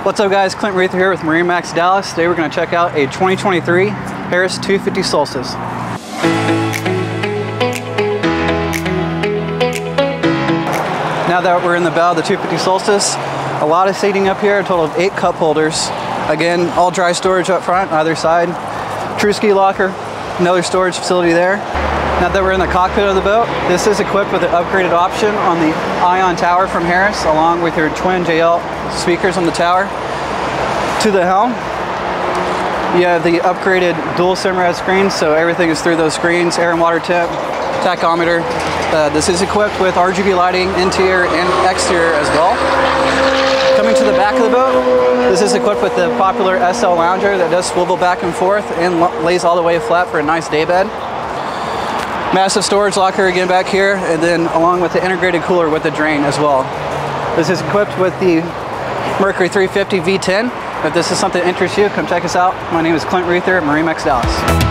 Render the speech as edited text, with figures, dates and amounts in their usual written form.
What's up guys, Clint Reether here with MarineMax Dallas. Today we're going to check out a 2023 Harris 250 Solstice. Now that we're in the bow of the 250 Solstice, a lot of seating up here, a total of 8 cup holders. Again, all dry storage up front, either side. True ski locker, another storage facility there. Now that we're in the cockpit of the boat, this is equipped with an upgraded option on the Ion Tower from Harris, along with your twin JL speakers on the tower. To the helm, you have the upgraded dual Simrad screens, so everything is through those screens, air and water temp, tachometer. This is equipped with RGB lighting, interior and exterior as well. Coming to the back of the boat, this is equipped with the popular SL lounger that does swivel back and forth and lays all the way flat for a nice daybed. Massive storage locker again back here, and then along with the integrated cooler with the drain as well. This is equipped with the Mercury 350 V10. If this is something that interests you, come check us out. My name is Clint Reether at MarineMax Dallas.